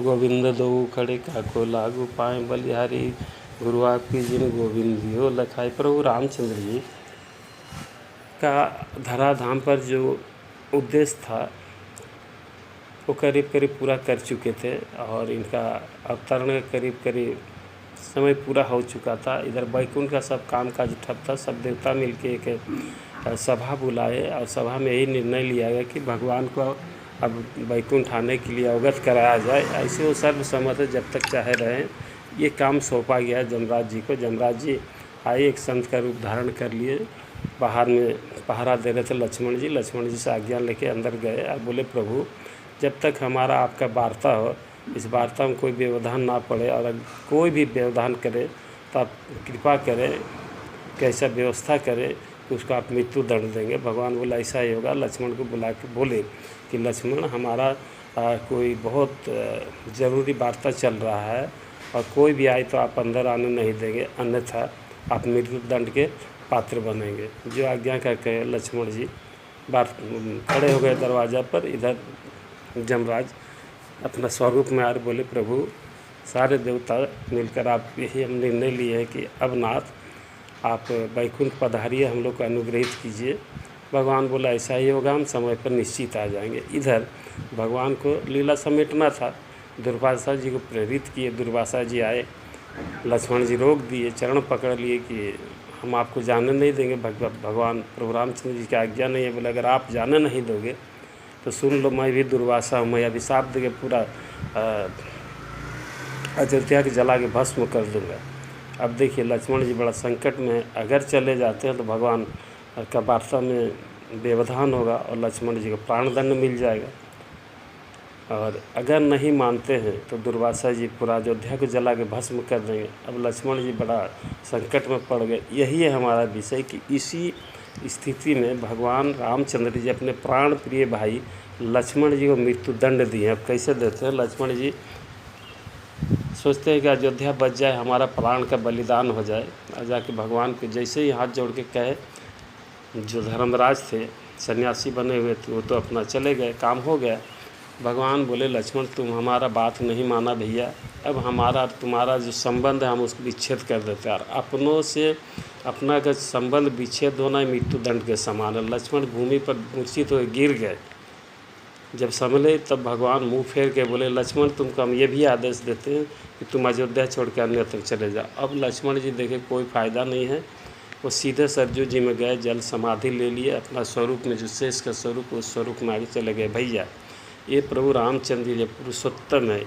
गोविंद दोऊ खड़े काको लागू पाए बलिहारी गुरु आपकी जिन गोविंद दियो लखाई। प्रभु रामचंद्र जी का धराधाम पर जो उद्देश्य था वो करीब करीब पूरा कर चुके थे और इनका अवतरण करीब करीब समय पूरा हो चुका था। इधर बैकुंठ का सब काम काज ठप था। सब देवता मिलके एक सभा बुलाए और सभा में यही निर्णय लिया गया कि भगवान को अब बैकुंठ आने के लिए अवगत कराया जाए। ऐसे वो सर्वसम्मत है, जब तक चाहे रहें। ये काम सौंपा गया जमराज जी को। जमराज जी आए, एक संत का रूप धारण कर लिए, बाहर में पहरा दे रहे थे लक्ष्मण जी। लक्ष्मण जी से आज्ञा लेके अंदर गए और बोले, प्रभु जब तक हमारा आपका वार्ता हो, इस वार्ता में कोई व्यवधान ना पड़े, और अगर कोई भी व्यवधान करे तो आप कृपा करें, कैसा व्यवस्था करें कि उसको आप मृत्यु दंड देंगे। भगवान बोला ऐसा ही होगा। लक्ष्मण को बुला के बोले कि लक्ष्मण, हमारा कोई बहुत ज़रूरी वार्ता चल रहा है और कोई भी आए तो आप अंदर आने नहीं देंगे, अन्यथा आप मृत्यु दंड के पात्र बनेंगे। जो आज्ञा करके लक्ष्मण जी खड़े हो गए दरवाज़ा पर। इधर जमराज अपना स्वरूप में आकर बोले, प्रभु सारे देवता मिलकर आप यही हम निर्णय लिए है कि अब नाथ आप बैकुंठ पधारिए, हम लोग को अनुग्रहित कीजिए। भगवान बोला ऐसा ही होगा, हम समय पर निश्चित आ जाएंगे। इधर भगवान को लीला समेटना था। दुर्वासा जी को प्रेरित किए। दुर्वासा जी आए, लक्ष्मण जी रोक दिए, चरण पकड़ लिए कि हम आपको जाने नहीं देंगे। भगवान प्रभु रामचंद्र जी की आज्ञा नहीं है। बोले अगर आप जाने नहीं दोगे तो सुन लो, मैं भी दुर्वासा हूँ, मैं अभिशाप देके पूरा अयोध्या के जला के भस्म कर दूँगा। अब देखिए लक्ष्मण जी बड़ा संकट में, अगर चले जाते हैं तो भगवान का वार्ता में व्यवधान होगा और लक्ष्मण जी को प्राणदंड मिल जाएगा, और अगर नहीं मानते हैं तो दुर्वासा जी पूरा अयोध्या को जला के भस्म कर देंगे। अब लक्ष्मण जी बड़ा संकट में पड़ गए। यही है हमारा विषय कि इसी स्थिति में भगवान रामचंद्र जी अपने प्राण प्रिय भाई लक्ष्मण जी को मृत्यु दंड दिए। अब कैसे देते हैं? लक्ष्मण जी सोचते हैं कि अयोध्या बच जाए, हमारा प्राण का बलिदान हो जाए, और जाके भगवान को जैसे ही हाथ जोड़ के कहे, जो धर्मराज थे सन्यासी बने हुए थे वो तो अपना चले गए, काम हो गया। भगवान बोले, लक्ष्मण तुम हमारा बात नहीं माना भैया, अब हमारा तुम्हारा जो संबंध है हम उसको विच्छेद कर देते हैं। और अपनों से अपना का संबंध विच्छेद होना मृत्यु दंड के समान है। लक्ष्मण भूमि पर मूर्छित होकर गिर गए। जब संभले तब भगवान मुंह फेर के बोले, लक्ष्मण तुमको हम ये भी आदेश देते हैं कि तुम अयोध्या छोड़ के अन्य तक चले जाओ। अब लक्ष्मण जी देखे कोई फ़ायदा नहीं है, वो सीधे सरजू जी में गए, जल समाधि ले लिए, अपना स्वरूप में जो शेष का स्वरूप उस स्वरूप में आगे चले गए। भैया ये प्रभु रामचंद्र जी पुरुषोत्तम है।